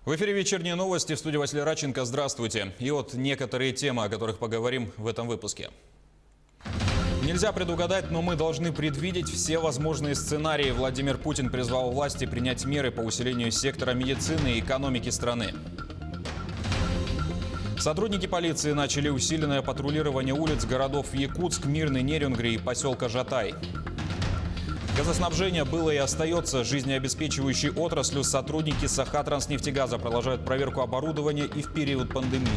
В эфире «Вечерние новости», в студии Василий Радченко. Здравствуйте. И вот некоторые темы, о которых поговорим в этом выпуске. Нельзя предугадать, но мы должны предвидеть все возможные сценарии. Владимир Путин призвал власти принять меры по усилению сектора медицины и экономики страны. Сотрудники полиции начали усиленное патрулирование улиц городов Якутск, Мирный, Нерюнгри и поселка Жатай. Газоснабжение было и остается жизнеобеспечивающей отраслью. Сотрудники Сахатранснефтегаза продолжают проверку оборудования и в период пандемии.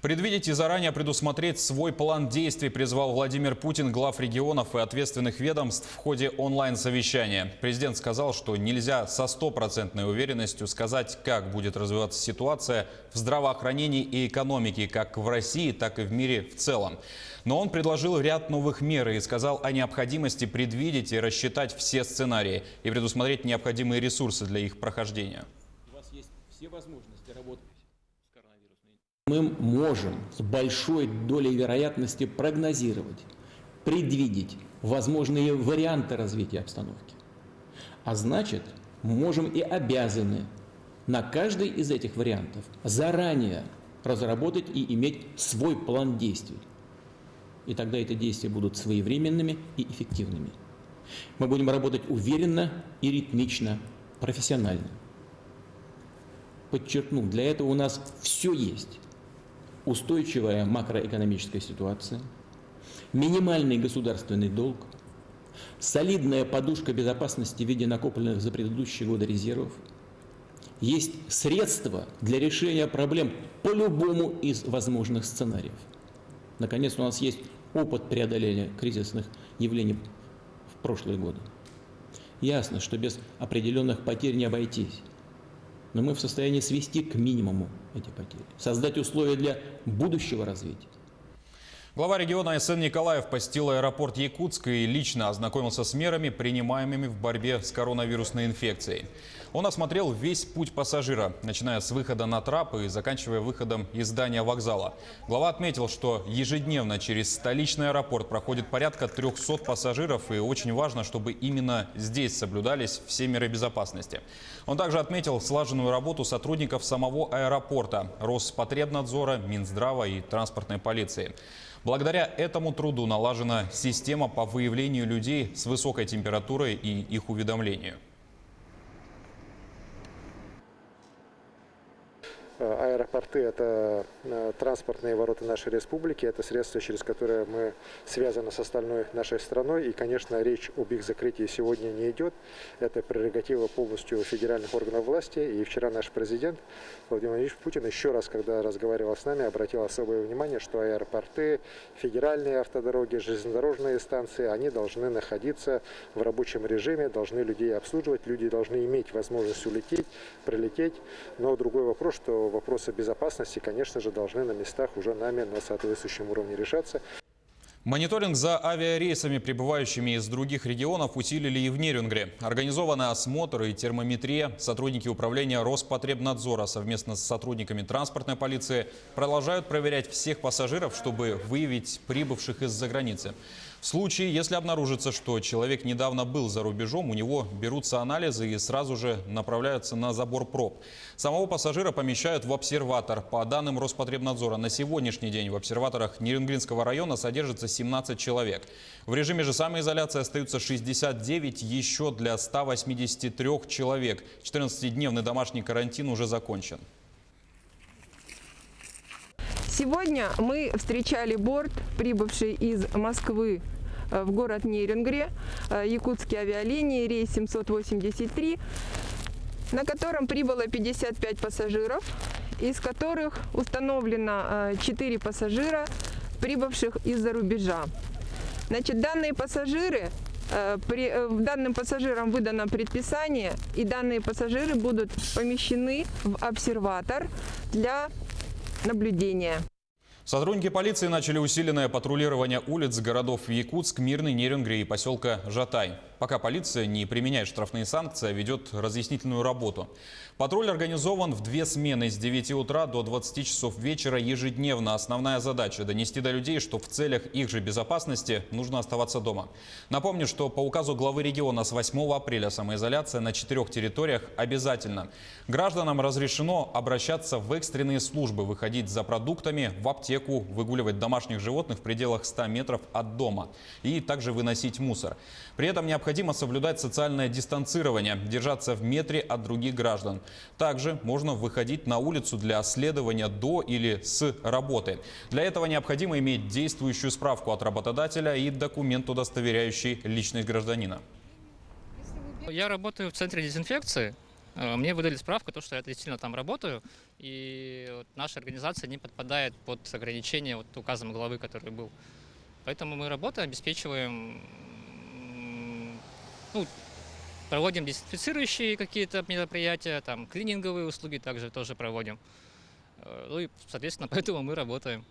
Предвидеть и заранее предусмотреть свой план действий призвал Владимир Путин глав регионов и ответственных ведомств в ходе онлайн-совещания. Президент сказал, что нельзя со стопроцентной уверенностью сказать, как будет развиваться ситуация в здравоохранении и экономике как в России, так и в мире в целом. Но он предложил ряд новых мер и сказал о необходимости предвидеть и рассчитать все сценарии и предусмотреть необходимые ресурсы для их прохождения. У вас есть все возможности работать. Мы можем с большой долей вероятности прогнозировать, предвидеть возможные варианты развития обстановки. А значит, можем и обязаны на каждый из этих вариантов заранее разработать и иметь свой план действий. И тогда эти действия будут своевременными и эффективными. Мы будем работать уверенно и ритмично, профессионально. Подчеркну, для этого у нас все есть. Устойчивая макроэкономическая ситуация, минимальный государственный долг, солидная подушка безопасности в виде накопленных за предыдущие годы резервов. Есть средства для решения проблем по любому из возможных сценариев. Наконец, у нас есть опыт преодоления кризисных явлений в прошлые годы. Ясно, что без определенных потерь не обойтись. Но мы в состоянии свести к минимуму эти потери, создать условия для будущего развития. Глава региона СН Николаев посетил аэропорт Якутска и лично ознакомился с мерами, принимаемыми в борьбе с коронавирусной инфекцией. Он осмотрел весь путь пассажира, начиная с выхода на трап и заканчивая выходом из здания вокзала. Глава отметил, что ежедневно через столичный аэропорт проходит порядка 300 пассажиров, и очень важно, чтобы именно здесь соблюдались все меры безопасности. Он также отметил слаженную работу сотрудников самого аэропорта, Роспотребнадзора, Минздрава и транспортной полиции. Благодаря этому труду налажена система по выявлению людей с высокой температурой и их уведомлению. Аэропорты – это транспортные ворота нашей республики, это средства, через которые мы связаны с остальной нашей страной. И, конечно, речь об их закрытии сегодня не идет. Это прерогатива полностью федеральных органов власти. И вчера наш президент Владимир Владимирович Путин еще раз, когда разговаривал с нами, обратил особое внимание, что аэропорты, федеральные автодороги, железнодорожные станции, они должны находиться в рабочем режиме, должны людей обслуживать, люди должны иметь возможность улететь, прилететь. Но другой вопрос, что вопросы безопасности, конечно же, должны на местах уже нами на соответствующем уровне решаться. Мониторинг за авиарейсами, прибывающими из других регионов, усилили и в Нерюнгре. Организованы осмотр и термометрия. Сотрудники управления Роспотребнадзора совместно с сотрудниками транспортной полиции продолжают проверять всех пассажиров, чтобы выявить прибывших из-за границы. В случае, если обнаружится, что человек недавно был за рубежом, у него берутся анализы и сразу же направляются на забор проб. Самого пассажира помещают в обсерватор. По данным Роспотребнадзора, на сегодняшний день в обсерваторах Нерюнгринского района содержится 17 человек. В режиме же самоизоляции остаются 69 еще для 183 человек. 14-дневный домашний карантин уже закончен. Сегодня мы встречали борт, прибывший из Москвы в город Нерюнгри, якутские авиалинии, рейс 783, на котором прибыло 55 пассажиров, из которых установлено 4 пассажира, прибывших из-за рубежа. Значит, данные пассажиры, данным пассажирам выдано предписание, и данные пассажиры будут помещены в обсерватор для наблюдения. Сотрудники полиции начали усиленное патрулирование улиц городов Якутск, Мирный, Нерюнгри и поселка Жатай. пока полиция не применяет штрафные санкции, а ведет разъяснительную работу. Патруль организован в 2 смены с 9 утра до 20 часов вечера ежедневно. Основная задача – донести до людей, что в целях их же безопасности нужно оставаться дома. Напомню, что по указу главы региона с 8 апреля самоизоляция на 4 территориях обязательна. Гражданам разрешено обращаться в экстренные службы, выходить за продуктами, в аптеку, выгуливать домашних животных в пределах 100 метров от дома и также выносить мусор. При этом необходимо соблюдать социальное дистанцирование, держаться в метре от других граждан. Также можно выходить на улицу для следования до или с работы. Для этого необходимо иметь действующую справку от работодателя и документ, удостоверяющий личность гражданина. Я работаю в центре дезинфекции. Мне выдали справку, что я действительно там работаю. И наша организация не подпадает под ограничения указом главы, который был. Поэтому мы работаем, обеспечиваем, проводим дезинфицирующие какие-то мероприятия, там клининговые услуги также тоже проводим. И, соответственно, поэтому мы работаем.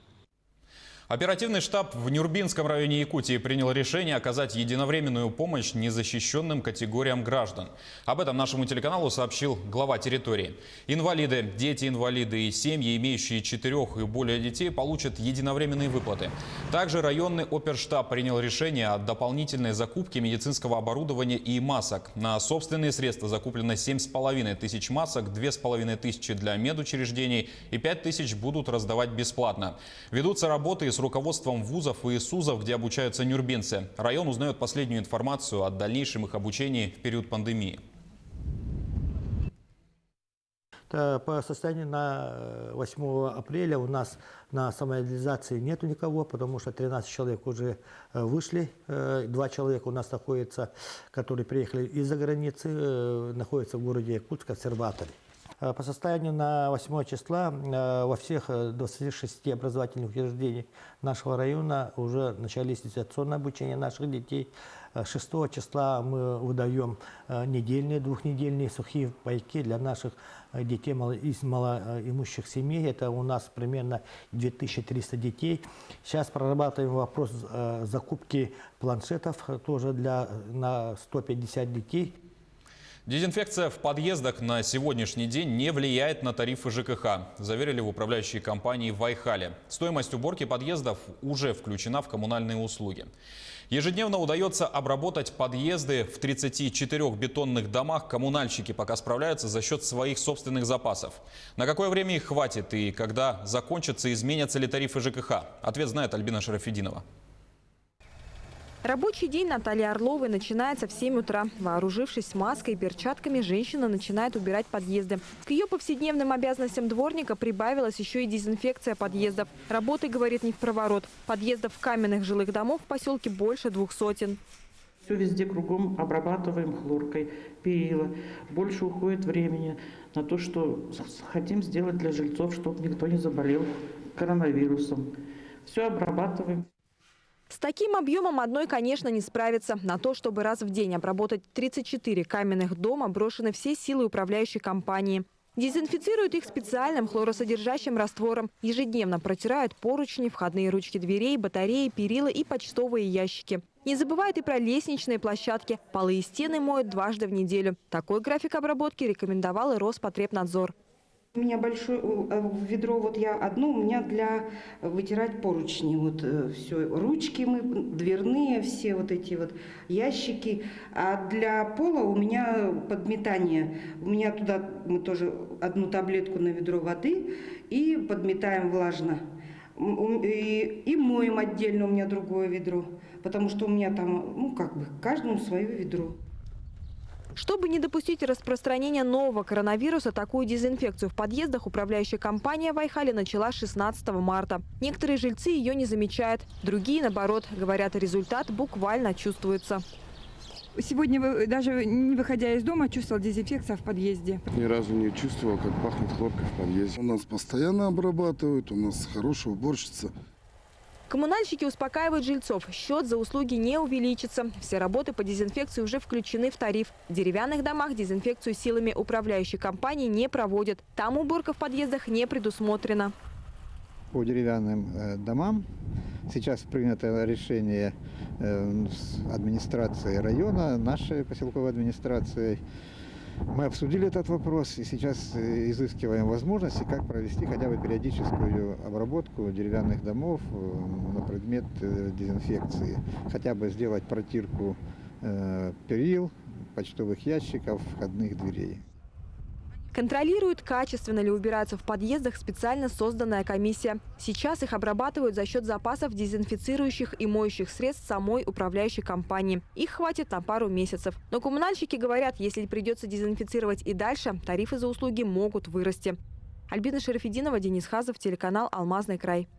Оперативный штаб в Нюрбинском районе Якутии принял решение оказать единовременную помощь незащищенным категориям граждан. Об этом нашему телеканалу сообщил глава территории. Инвалиды, дети-инвалиды и семьи, имеющие 4 и более детей, получат единовременные выплаты. Также районный оперштаб принял решение о дополнительной закупке медицинского оборудования и масок. На собственные средства закуплено 7,5 тысяч масок, 2,5 тысячи для медучреждений и 5 тысяч будут раздавать бесплатно. Ведутся работы с руководством вузов и СУЗов, где обучаются нюрбинцы. Район узнает последнюю информацию о дальнейшем их обучении в период пандемии. По состоянию на 8 апреля у нас на самоизоляции нету никого, потому что 13 человек уже вышли. 2 человека у нас находятся, которые приехали из-за границы, находятся в городе Якутск, в обсерваторе. По состоянию на 8 числа во всех 26 образовательных учреждениях нашего района уже начались дистанционное обучение наших детей. 6 числа мы выдаем недельные, 2-недельные сухие пайки для наших детей из малоимущих семей. Это у нас примерно 2300 детей. Сейчас прорабатываем вопрос закупки планшетов тоже на 150 детей. Дезинфекция в подъездах на сегодняшний день не влияет на тарифы ЖКХ, заверили в управляющей компании в Айхале. Стоимость уборки подъездов уже включена в коммунальные услуги. Ежедневно удается обработать подъезды в 34 бетонных домах. Коммунальщики пока справляются за счет своих собственных запасов. На какое время их хватит и когда закончатся, изменятся ли тарифы ЖКХ? Ответ знает Альбина Шарафеддинова. Рабочий день Натальи Орловой начинается в 7 утра. Вооружившись маской и перчатками, женщина начинает убирать подъезды. К ее повседневным обязанностям дворника прибавилась еще и дезинфекция подъездов. Работы, говорит, не впроворот. Подъездов каменных жилых домов в поселке больше 200. Все везде кругом обрабатываем хлоркой, перила. Больше уходит времени на то, что хотим сделать для жильцов, чтобы никто не заболел коронавирусом. Все обрабатываем. С таким объемом одной, конечно, не справиться. На то, чтобы раз в день обработать 34 каменных дома, брошены все силы управляющей компании. Дезинфицируют их специальным хлоросодержащим раствором. Ежедневно протирают поручни, входные ручки дверей, батареи, перила и почтовые ящики. Не забывают и про лестничные площадки. Полы и стены моют дважды в неделю. Такой график обработки рекомендовал и Роспотребнадзор. У меня большое ведро, я одно, у меня для вытирать поручни. Все, ручки мы, дверные, все эти ящики. А для пола у меня подметание. У меня туда мы тоже одну таблетку на ведро воды и подметаем влажно. И моем отдельно, у меня другое ведро. Потому что у меня там, каждому свое ведро. Чтобы не допустить распространения нового коронавируса, такую дезинфекцию в подъездах управляющая компания в Айхале начала 16 марта. Некоторые жильцы ее не замечают, другие, наоборот, говорят, результат буквально чувствуется. Сегодня вы, даже не выходя из дома, чувствовал дезинфекция в подъезде? Ни разу не чувствовал, как пахнет хлоркой в подъезде. У нас постоянно обрабатывают, у нас хорошая уборщица. Коммунальщики успокаивают жильцов. Счет за услуги не увеличится. Все работы по дезинфекции уже включены в тариф. В деревянных домах дезинфекцию силами управляющей компании не проводят. Там уборка в подъездах не предусмотрена. по деревянным домам. Сейчас принято решение с администрацией района, нашей поселковой администрацией. Мы обсудили этот вопрос и сейчас изыскиваем возможности, как провести хотя бы периодическую обработку деревянных домов на предмет дезинфекции. Хотя бы сделать протирку перил, почтовых ящиков, входных дверей. Контролирует, качественно ли убираются в подъездах специально созданная комиссия. Сейчас их обрабатывают за счет запасов дезинфицирующих и моющих средств самой управляющей компании. Их хватит на пару месяцев. Но коммунальщики говорят, если придется дезинфицировать и дальше, тарифы за услуги могут вырасти. Альбина Шарафединова, Денис Хазов, телеканал «Алмазный край».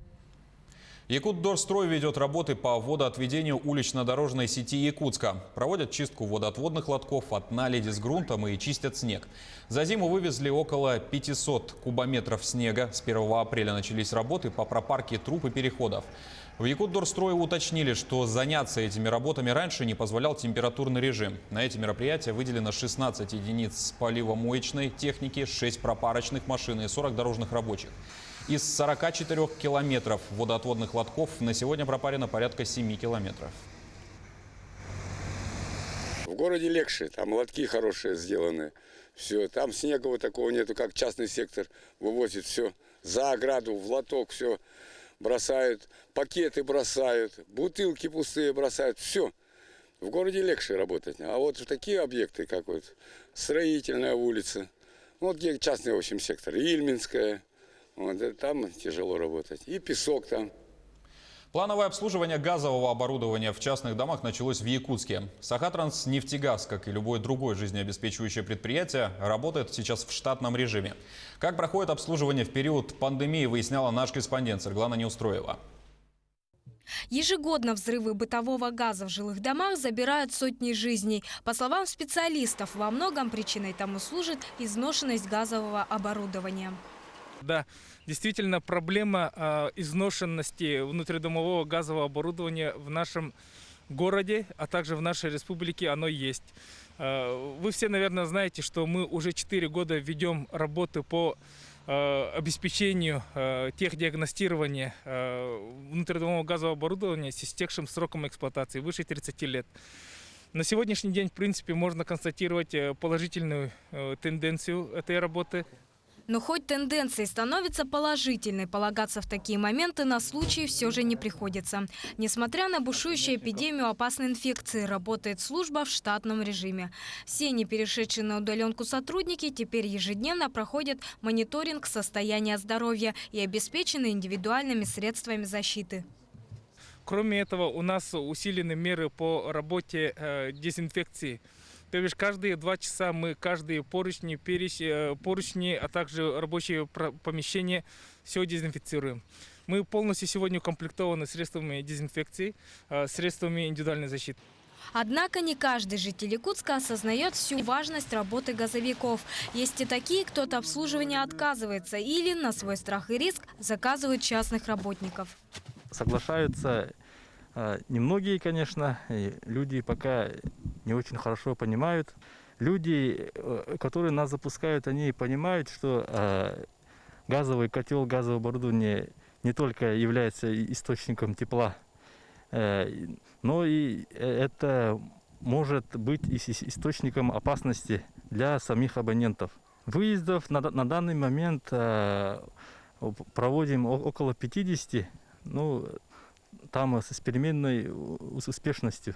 Якутдорстрой ведет работы по водоотведению улично-дорожной сети Якутска. Проводят чистку водоотводных лотков от наледи с грунтом и чистят снег. За зиму вывезли около 500 кубометров снега. С 1 апреля начались работы по пропарке труб и переходов. В Якутдорстрое уточнили, что заняться этими работами раньше не позволял температурный режим. На эти мероприятия выделено 16 единиц поливомоечной техники, 6 пропарочных машин и 40 дорожных рабочих. Из 44 километров водоотводных лотков на сегодня пропарено порядка 7 километров. В городе легче, там лотки хорошие сделаны. Все, там снега вот такого нету, как частный сектор вывозит все за ограду, в лоток все бросают, пакеты бросают, бутылки пустые бросают, все. В городе легче работать. А вот в такие объекты, как вот Строительная улица, вот где частный, в общем, сектор, Ильминская, вот, там тяжело работать. И песок там. Плановое обслуживание газового оборудования в частных домах началось в Якутске. Сахатранснефтегаз, как и любое другое жизнеобеспечивающее предприятие, работает сейчас в штатном режиме. Как проходит обслуживание в период пандемии, выясняла наш корреспондент Светлана Неустроева. Ежегодно взрывы бытового газа в жилых домах забирают сотни жизней. По словам специалистов, во многом причиной тому служит изношенность газового оборудования. Да, действительно, проблема изношенности внутридомового газового оборудования в нашем городе, а также в нашей республике оно есть. Вы все, наверное, знаете, что мы уже 4 года ведем работы по обеспечению техдиагностирования внутридомового газового оборудования с истекшим сроком эксплуатации выше 30 лет. На сегодняшний день, в принципе, можно констатировать положительную тенденцию этой работы. Но хоть тенденция становится положительной, полагаться в такие моменты на случай все же не приходится. Несмотря на бушующую эпидемию опасной инфекции, работает служба в штатном режиме. Все не перешедшие на удаленку сотрудники теперь ежедневно проходят мониторинг состояния здоровья и обеспечены индивидуальными средствами защиты. Кроме этого, у нас усилены меры по работе дезинфекции. То есть каждые 2 часа мы каждые поручни, а также рабочие помещения все дезинфицируем. Мы полностью сегодня укомплектованы средствами дезинфекции, средствами индивидуальной защиты. Однако не каждый житель Якутска осознает всю важность работы газовиков. Есть и такие, кто от обслуживания отказывается или на свой страх и риск заказывают частных работников. Соглашаются немногие, конечно, люди пока не очень хорошо понимают. Люди, которые нас запускают, они понимают, что газовый котел, газовое оборудование не только является источником тепла, но и это может быть и источником опасности для самих абонентов. Выездов на данный момент проводим около 50, там с переменной успешностью.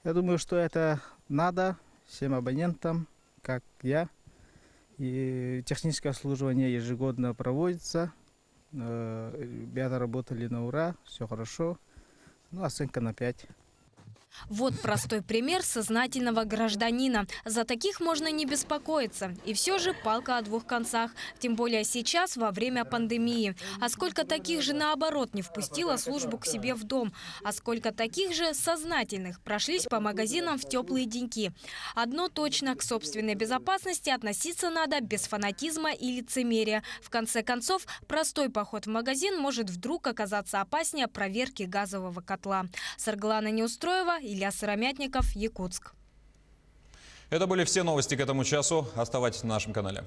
Я думаю, что это надо всем абонентам, как я. И техническое обслуживание ежегодно проводится. Ребята работали на ура, все хорошо. Оценка на 5. Вот простой пример сознательного гражданина. За таких можно не беспокоиться. И все же палка о 2 концах. Тем более сейчас, во время пандемии. А сколько таких же, наоборот, не впустила службу к себе в дом. А сколько таких же сознательных прошлись по магазинам в теплые деньки. Одно точно, к собственной безопасности относиться надо без фанатизма и лицемерия. В конце концов, простой поход в магазин может вдруг оказаться опаснее проверки газового котла. Сарглана Неустроева, Илья Сыромятников, Якутск. Это были все новости к этому часу. Оставайтесь на нашем канале.